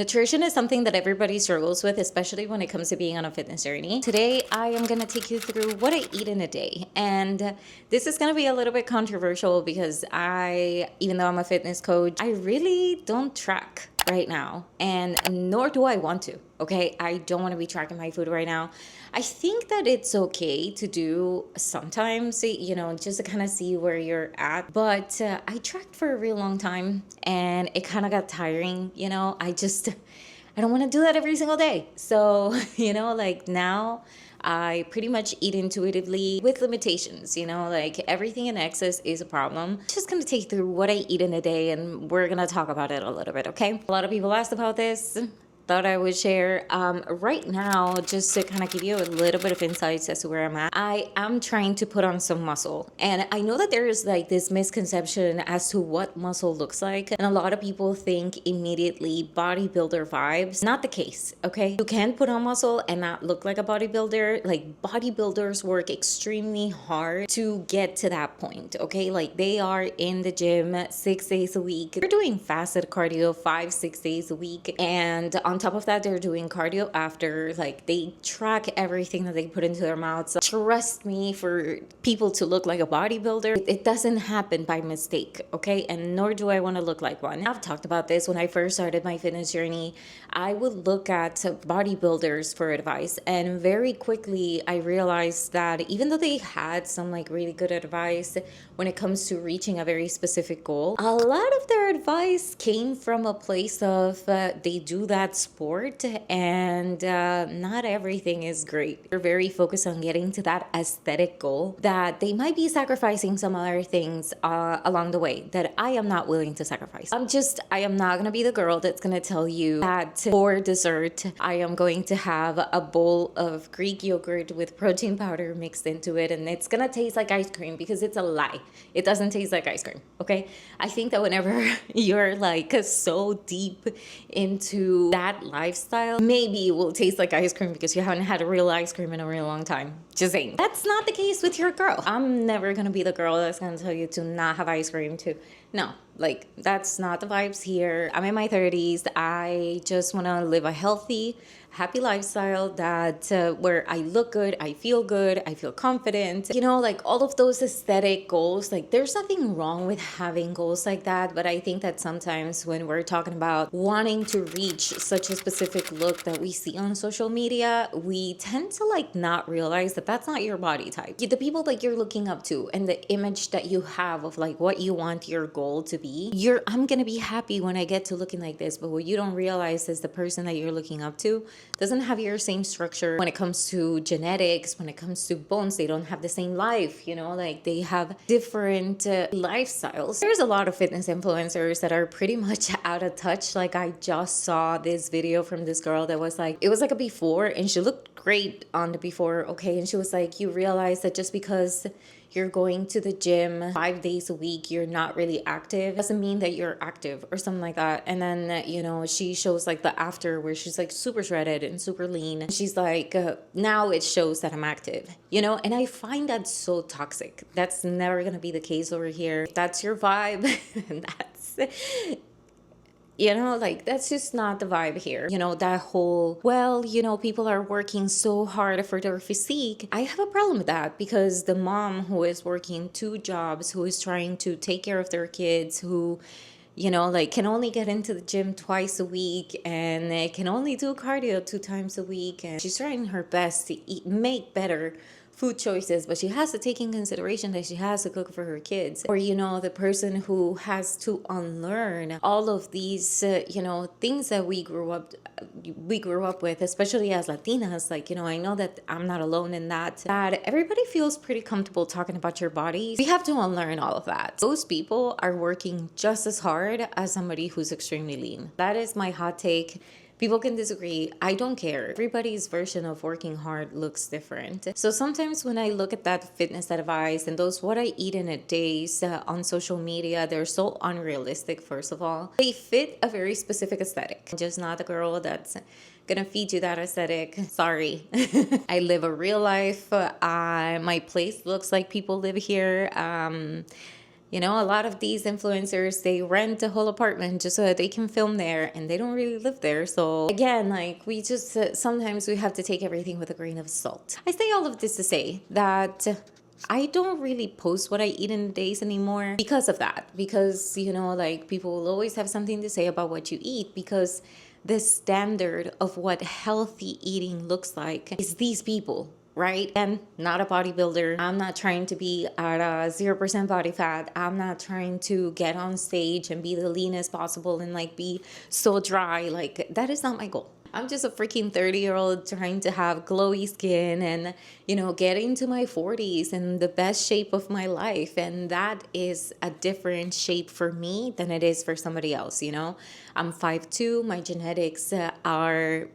Nutrition is something that everybody struggles with, especially when it comes to being on a fitness journey. Today, I am going to take you through what I eat in a day. And this is going to be a little bit controversial because even though I'm a fitness coach, I really don't track right now, and nor do I want to. Okay, I don't want to be tracking my food right now. I think that it's okay to do sometimes, just to kind of see where you're at. But I tracked for a real long time and it kind of got tiring. I don't want to do that every single day. So, like now I pretty much eat intuitively with limitations, like everything in excess is a problem. Just gonna take through what I eat in a day and we're gonna talk about it a little bit, okay? A lot of people asked about this. Thought I would share right now, just to kind of give you a little bit of insights as to where I'm at. I am trying to put on some muscle, and I know that there is like this misconception as to what muscle looks like, and a lot of people think immediately bodybuilder vibes. Not the case. Okay, you can put on muscle and not look like a bodybuilder. Like, bodybuilders work extremely hard to get to that point. Okay, like they are in the gym 6 days a week. They're doing fasted cardio 5-6 days a week, and on top of that, they're doing cardio after. Like, they track everything that they put into their mouths. Trust me, for people to look like a bodybuilder, it doesn't happen by mistake, okay? And nor do I want to look like one. I've talked about this. When I first started my fitness journey, I would look at bodybuilders for advice, and very quickly I realized that even though they had some like really good advice when it comes to reaching a very specific goal, a lot of their advice came from a place of they do that sport, and not everything is great. They're very focused on getting to that aesthetic goal that they might be sacrificing some other things along the way that I am not willing to sacrifice. I am not gonna be the girl that's gonna tell you that for dessert I am going to have a bowl of Greek yogurt with protein powder mixed into it and it's gonna taste like ice cream, because it's a lie. It doesn't taste like ice cream, okay? I think that whenever you're like so deep into that lifestyle, maybe it will taste like ice cream because you haven't had a real ice cream in a real long time. Just saying. That's not the case with your girl. I'm never gonna be the girl that's gonna tell you to not have ice cream too. No, like that's not the vibes here. I'm in my 30s. I just want to live a healthy, happy lifestyle that where I look good, I feel confident. Like all of those aesthetic goals, like there's nothing wrong with having goals like that, but I think that sometimes when we're talking about wanting to reach such a specific look that we see on social media, we tend to like not realize that that's not your body type. The people that you're looking up to and the image that you have of like what you want your goal to be, I'm gonna be happy when I get to looking like this, but what you don't realize is the person that you're looking up to doesn't have your same structure when it comes to genetics, when it comes to bones. They don't have the same life, like they have different lifestyles. There's a lot of fitness influencers that are pretty much out of touch. Like, I just saw this video from this girl that was like, it was like a before, and she looked great on the before, okay? And she was like, you realize that just because you're going to the gym 5 days a week, you're not really active, doesn't mean that you're active, or something like that. And then, she shows like the after where she's like super shredded and super lean. She's like, now it shows that I'm active, and I find that so toxic. That's never gonna be the case over here. If that's your vibe, that's like that's just not the vibe here. That whole, well, people are working so hard for their physique. I have a problem with that, because the mom who is working 2 jobs, who is trying to take care of their kids, who like can only get into the gym twice a week and they can only do cardio 2 times a week, and she's trying her best to make better food choices, but she has to take in consideration that she has to cook for her kids. Or the person who has to unlearn all of these things that we grew up with, especially as Latinas. Like, I know that I'm not alone in that everybody feels pretty comfortable talking about your bodies. We have to unlearn all of that. Those people are working just as hard as somebody who's extremely lean. That is my hot take. People can disagree. I don't care. Everybody's version of working hard looks different. So sometimes when I look at that fitness advice and those what I eat in a day on social media, they're so unrealistic, first of all. They fit a very specific aesthetic. I'm just not the girl that's gonna feed you that aesthetic. Sorry. I live a real life. My place looks like people live here. You know, a lot of these influencers, they rent a whole apartment just so that they can film there, and they don't really live there. So again, like, we just sometimes we have to take everything with a grain of salt. I say all of this to say that I don't really post what I eat in the days anymore because of that. Because, you know, like, people will always have something to say about what you eat, because the standard of what healthy eating looks like is these people, right? And not a bodybuilder. I'm not trying to be at a 0% body fat. I'm not trying to get on stage and be the leanest possible and like be so dry. Like, that is not my goal. I'm just a freaking 30-year-old trying to have glowy skin and, you know, get into my 40s in the best shape of my life. And that is a different shape for me than it is for somebody else, you know? I'm 5'2". My genetics are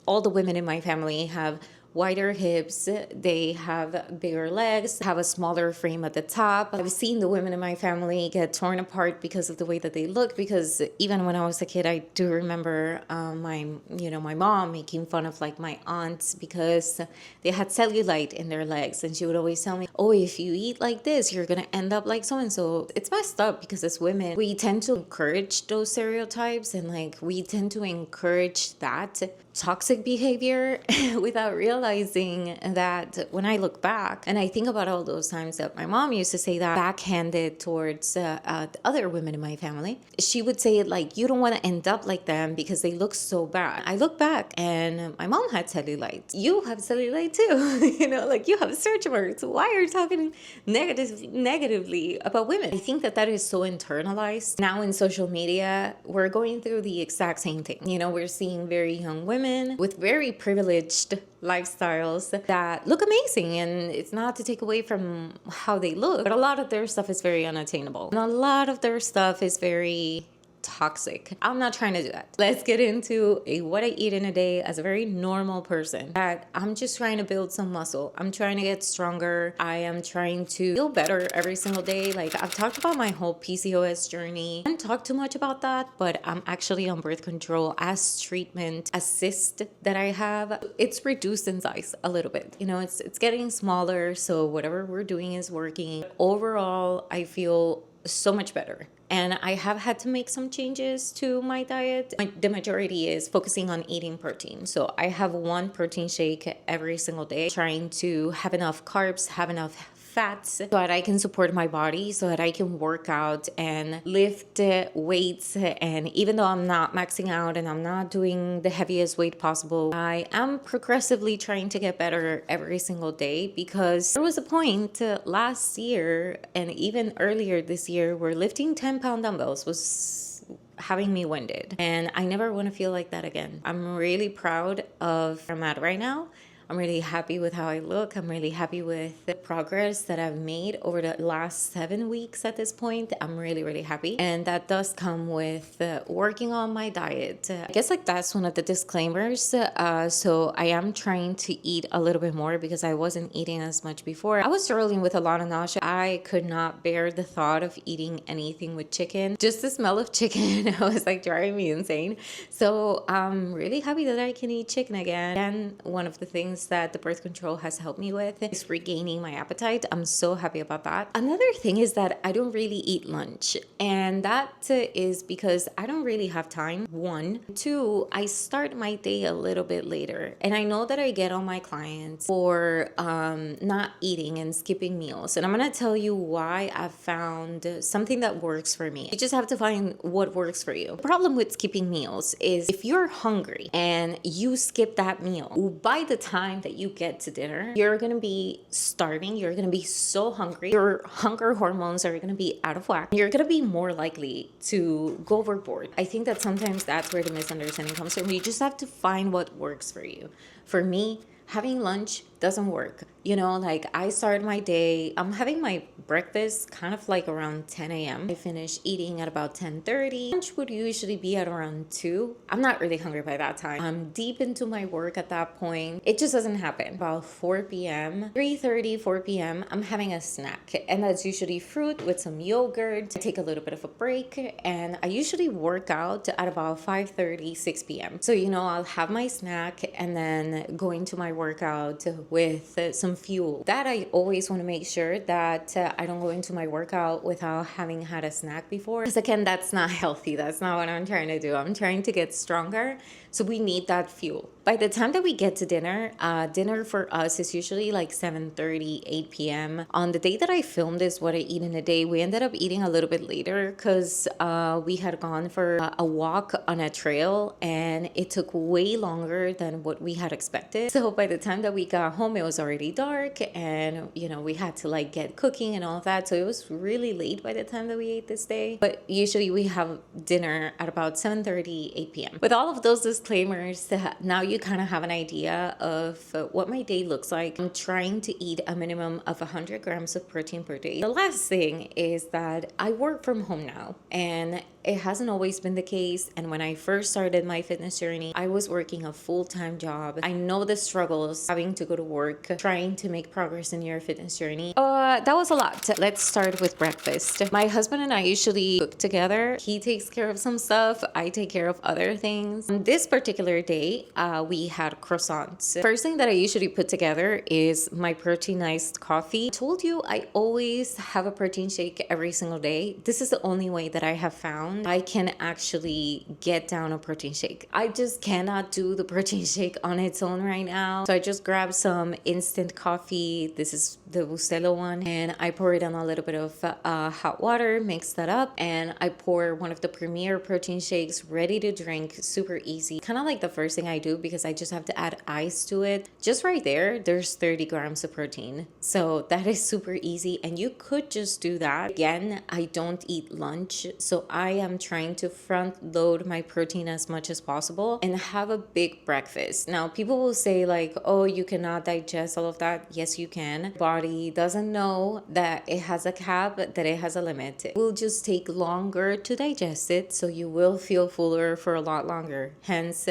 all the women in my family have wider hips, they have bigger legs, have a smaller frame at the top. I've seen the women in my family get torn apart because of the way that they look, because even when I was a kid, I do remember my mom making fun of like my aunts because they had cellulite in their legs, and she would always tell me, oh, if you eat like this, you're gonna end up like so and so. It's messed up, because as women, we tend to encourage those stereotypes, and like, we tend to encourage that toxic behavior without realizing that when I look back and I think about all those times that my mom used to say that backhanded towards other women in my family, she would say it like, you don't want to end up like them because they look so bad. I look back and my mom had cellulite. You have cellulite too. You know, like, you have stretch marks. Why are you talking negatively about women? I think that is so internalized. Now in social media, we're going through the exact same thing. You know, we're seeing very young women with very privileged lifestyles that look amazing, and it's not to take away from how they look, but a lot of their stuff is very unattainable, and a lot of their stuff is very toxic. I'm not trying to do that. Let's get into what I eat in a day as a very normal person. That I'm just trying to build some muscle. I'm trying to get stronger. I am trying to feel better every single day. Like, I've talked about my whole PCOS journey. I haven't talked too much about that, but I'm actually on birth control as treatment. A cyst that I have, it's reduced in size a little bit. You know, it's getting smaller, so whatever we're doing is working. Overall, I feel so much better. And I have had to make some changes to my diet. The majority is focusing on eating protein. So I have one protein shake every single day, trying to have enough carbs, have enough fats, so that I can support my body, so that I can work out and lift weights. And even though I'm not maxing out and I'm not doing the heaviest weight possible, I am progressively trying to get better every single day, because there was a point last year and even earlier this year where lifting 10-pound dumbbells was having me winded, and I never want to feel like that again. I'm really proud of where I'm at right now. I'm really happy with how I look. I'm really happy with the progress that I've made over the last 7 weeks at this point. I'm really, really happy. And that does come with working on my diet. I guess like that's one of the disclaimers. So I am trying to eat a little bit more, because I wasn't eating as much before. I was struggling with a lot of nausea. I could not bear the thought of eating anything with chicken. Just the smell of chicken was like driving me insane. So I'm really happy that I can eat chicken again. And one of the things that the birth control has helped me with is regaining my appetite. I'm so happy about that. Another thing is that I don't really eat lunch, and that is because I don't really have time. 1, 2, I start my day a little bit later, and I know that I get on my clients for not eating and skipping meals, and I'm gonna tell you why I've found something that works for me. You just have to find what works for you. The problem with skipping meals is if you're hungry and you skip that meal, by the time that you get to dinner, you're gonna be starving. You're gonna be so hungry. Your hunger hormones are gonna be out of whack. You're gonna be more likely to go overboard. I think that sometimes that's where the misunderstanding comes from. You just have to find what works for you. For me, having lunch doesn't work. You know, like, I start my day, I'm having my breakfast kind of like around 10 a.m. I finish eating at about 10:30. Lunch would usually be at around 2. I'm not really hungry by that time. I'm deep into my work at that point. It just doesn't happen. About 4 p.m., 3:30, 4 p.m., I'm having a snack. And that's usually fruit with some yogurt. I take a little bit of a break, and I usually work out at about 5:30, 6 p.m. So, you know, I'll have my snack and then go into my workout with some fuel. That I always want to make sure that I don't go into my workout without having had a snack before. Because again, that's not healthy. That's not what I'm trying to do. I'm trying to get stronger. So we need that fuel. By the time that we get to dinner, dinner for us is usually like 7:30, 8 p.m. On the day that I filmed this, what I eat in a day, we ended up eating a little bit later because we had gone for a walk on a trail and it took way longer than what we had expected. So by the time that we got home, it was already dark and, you know, we had to like get cooking and all of that. So it was really late by the time that we ate this day. But usually we have dinner at about 7:30, 8 p.m. With all of those disclaimers, now you kind of have an idea of what my day looks like. I'm trying to eat a minimum of 100 grams of protein per day. The last thing is that I work from home now, and it hasn't always been the case. And when I first started my fitness journey, I was working a full-time job. I know the struggles having to go to work, trying to make progress in your fitness journey. That was a lot. Let's start with breakfast. My husband and I usually cook together. He takes care of some stuff. I take care of other things. On this particular day, we had croissants. First thing that I usually put together is my proteinized coffee. I told you I always have a protein shake every single day. This is the only way that I have found I can actually get down a protein shake. I just cannot do the protein shake on its own right now. So I just grabbed some instant coffee. This is the Bustelo one. And I pour it on a little bit of hot water, mix that up. And I pour one of the Premier protein shakes ready to drink, super easy. Kind of like the first thing I do because I just have to add ice to it. Just right there, there's 30 grams of protein. So that is super easy. And you could just do that. Again, I don't eat lunch. So I am trying to front load my protein as much as possible and have a big breakfast. Now, people will say like, oh, you cannot digest all of that. Yes, you can. Body doesn't know that it has a cap, that it has a limit. It will just take longer to digest it. So you will feel fuller for a lot longer. Hence,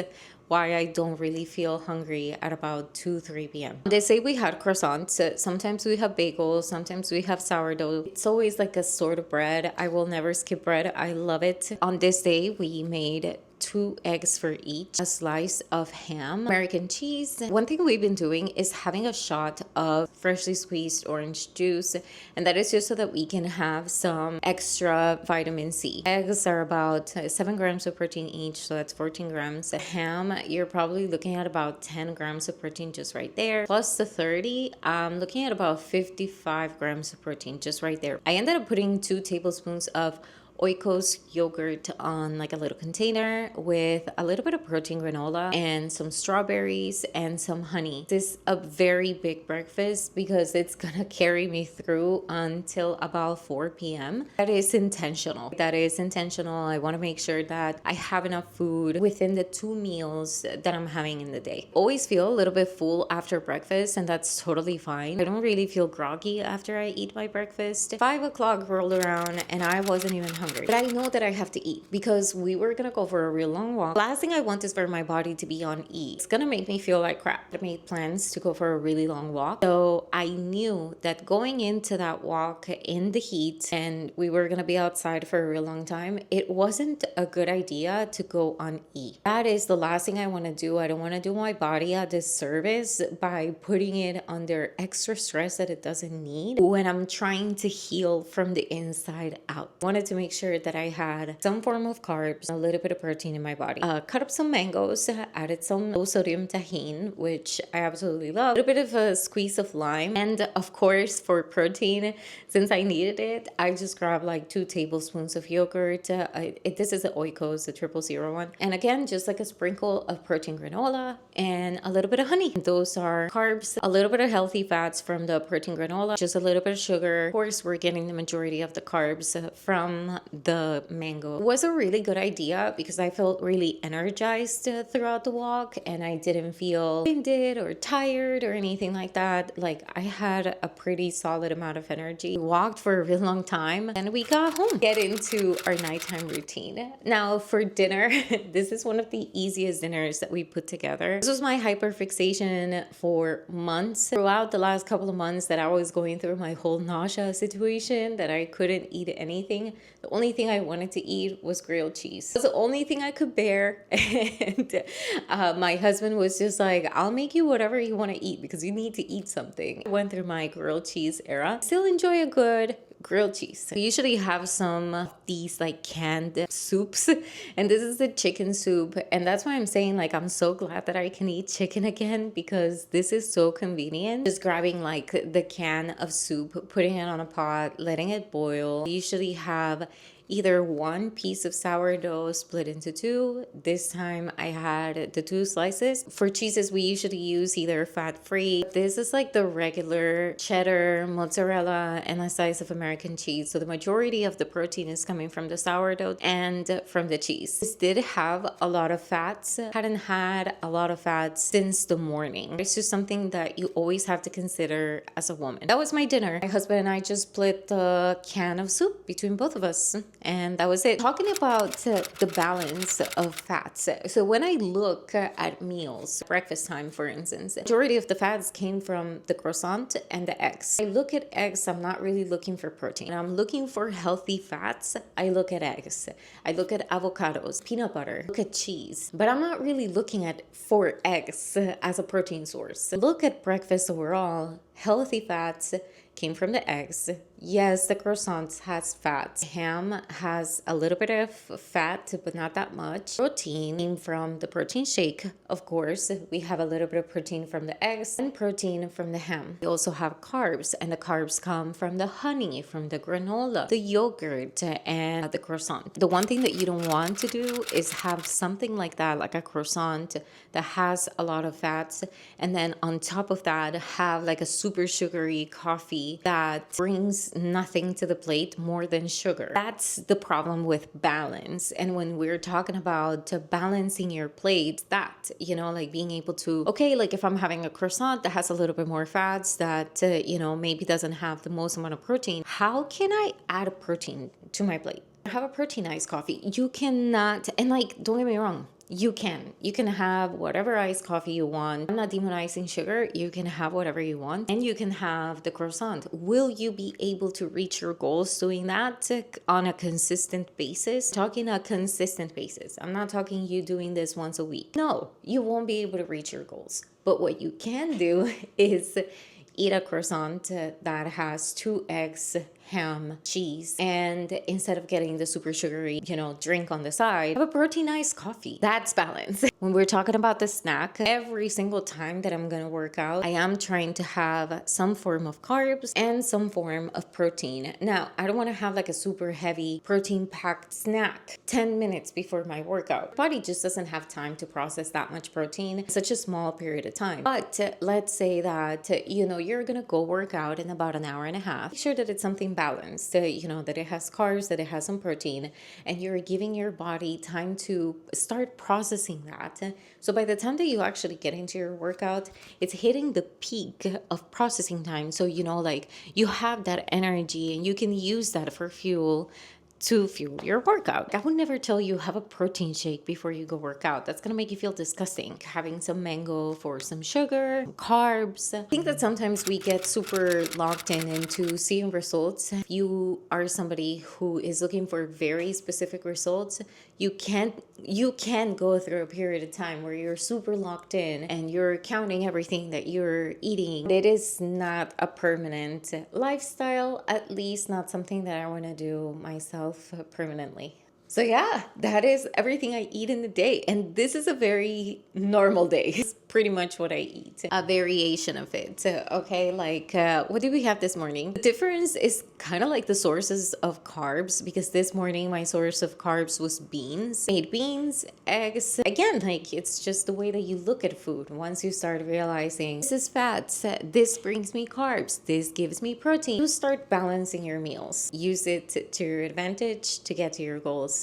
why I don't really feel hungry at about 2-3 p.m. They say we had croissants. Sometimes we have bagels. Sometimes we have sourdough. It's always like a sort of bread. I will never skip bread. I love it. On this day, we made 2 eggs for each, a slice of ham, American cheese. One thing we've been doing is having a shot of freshly squeezed orange juice, and that is just so that we can have some extra vitamin C. Eggs are about 7 grams of protein each, so that's 14 grams. Ham, you're probably looking at about 10 grams of protein just right there. Plus the 30, I'm looking at about 55 grams of protein just right there. I ended up putting 2 tablespoons of Oikos yogurt on like a little container with a little bit of protein granola and some strawberries and some honey. This is a very big breakfast because it's gonna carry me through until about 4 p.m. That is intentional. I want to make sure that I have enough food within the 2 meals that I'm having in the day. Always feel a little bit full after breakfast, and that's totally fine. I don't really feel groggy after I eat my breakfast. 5 o'clock rolled around and I wasn't even hungry. But I know that I have to eat because we were gonna go for a real long walk. Last thing I want is for my body to be on E. It's gonna make me feel like crap. I made plans to go for a really long walk. So I knew that going into that walk in the heat and we were gonna be outside for a real long time, it wasn't a good idea to go on E. That is the last thing I wanna do. I don't wanna do my body a disservice by putting it under extra stress that it doesn't need when I'm trying to heal from the inside out. I wanted to make sure that I had some form of carbs, a little bit of protein in my body. Cut up some mangoes, added some low sodium tahine, which I absolutely love. A little bit of a squeeze of lime. And of course, for protein, since I needed it, I just grabbed like 2 tablespoons of yogurt. This is the Oikos, the 000 one. And again, just like a sprinkle of protein granola and a little bit of honey. Those are carbs, a little bit of healthy fats from the protein granola, just a little bit of sugar. Of course, we're getting the majority of the carbs from the mango. It was a really good idea because I felt really energized throughout the walk and I didn't feel winded or tired or anything like that. Like I had a pretty solid amount of energy. We walked for a really long time and we got home. Get into our nighttime routine. Now for dinner, this is one of the easiest dinners that we put together. This was my hyperfixation for months. Throughout the last couple of months that I was going through my whole nausea situation that I couldn't eat anything, the only thing I wanted to eat was grilled cheese. It was the only thing I could bear. And my husband was just like, I'll make you whatever you want to eat because you need to eat something. I went through my grilled cheese era. Still enjoy a good grilled cheese. We usually have some of these like canned soups, and this is the chicken soup, and that's why I'm saying like I'm so glad that I can eat chicken again because this is so convenient. Just grabbing like the can of soup, putting it on a pot, letting it boil. We usually have either one piece of sourdough split into two. This time I had the 2 slices. For cheeses, we usually use either fat-free. This is like the regular cheddar, mozzarella, and a slice of American cheese. So the majority of the protein is coming from the sourdough and from the cheese. This did have a lot of fats. Hadn't had a lot of fats since the morning. It's just something that you always have to consider as a woman. That was my dinner. My husband and I just split the can of soup between both of us. And that was it. Talking about the balance of fats. So when I look at meals, breakfast time, for instance, the majority of the fats came from the croissant and the eggs. I look at eggs, I'm not really looking for protein. I'm looking for healthy fats. I look at eggs. I look at avocados, peanut butter, look at cheese. But I'm not really looking at 4 eggs as a protein source. Look at breakfast overall. Healthy fats came from the eggs. Yes, the croissant has fat. Ham has a little bit of fat, but not that much. Protein came from the protein shake, of course. We have a little bit of protein from the eggs and protein from the ham. We also have carbs, and the carbs come from the honey, from the granola, the yogurt, and the croissant. The one thing that you don't want to do is have something like that, like a croissant that has a lot of fats, and then on top of that, have like a super sugary coffee that brings nothing to the plate more than sugar. That's the problem with balance. And when we're talking about balancing your plate, that, like being able to, okay, like if I'm having a croissant that has a little bit more fats that, maybe doesn't have the most amount of protein, how can I add a protein to my plate? Have a protein iced coffee. You cannot, and like, don't get me wrong, you can have whatever iced coffee you want. I'm not demonizing sugar. You can have whatever you want, and you can have the croissant. Will you be able to reach your goals doing that on a consistent basis? Talking a consistent basis. I'm not talking you doing this once a week. No, you won't be able to reach your goals. But what you can do is eat a croissant that has 2 eggs, ham, cheese, and instead of getting the super sugary, drink on the side, have a proteinized coffee. That's balance. When we're talking about the snack, every single time that I'm gonna work out, I am trying to have some form of carbs and some form of protein. Now, I don't wanna have like a super heavy protein-packed snack 10 minutes before my workout. Body just doesn't have time to process that much protein in such a small period of time. But let's say that, you're gonna go work out in about an hour and a half. Make sure that it's something balanced, that it has carbs, that it has some protein, and you're giving your body time to start processing that. So by the time that you actually get into your workout, it's hitting the peak of processing time. So, you have that energy and you can use that for fuel to fuel your workout. I would never tell you have a protein shake before you go work out. That's gonna make you feel disgusting. Having some mango for some sugar, carbs. I think that sometimes we get super locked into seeing results. If you are somebody who is looking for very specific results, you can go through a period of time where you're super locked in and you're counting everything that you're eating. It is not a permanent lifestyle, at least not something that I want to do myself permanently. So yeah, that is everything I eat in a day. And this is a very normal day. It's pretty much what I eat. A variation of it. Okay, what did we have this morning? The difference is kind of like the sources of carbs, because this morning my source of carbs was beans. Made beans, eggs. Again, it's just the way that you look at food. Once you start realizing this is fats, this brings me carbs, this gives me protein, you start balancing your meals. Use it to your advantage to get to your goals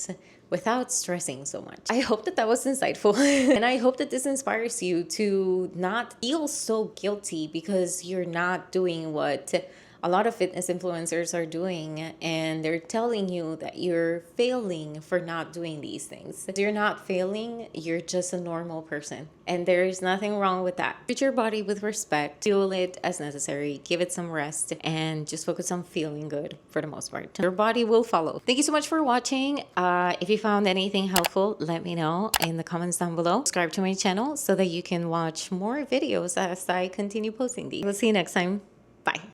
without stressing so much. I hope that was insightful. And I hope that this inspires you to not feel so guilty because you're not doing what a lot of fitness influencers are doing, and they're telling you that you're failing for not doing these things. You're not failing, you're just a normal person, and there is nothing wrong with that. Treat your body with respect, fuel it as necessary, give it some rest, and just focus on feeling good for the most part. Your body will follow. Thank you so much for watching. If you found anything helpful, let me know in the comments down below. Subscribe to my channel so that you can watch more videos as I continue posting these. We'll see you next time. Bye.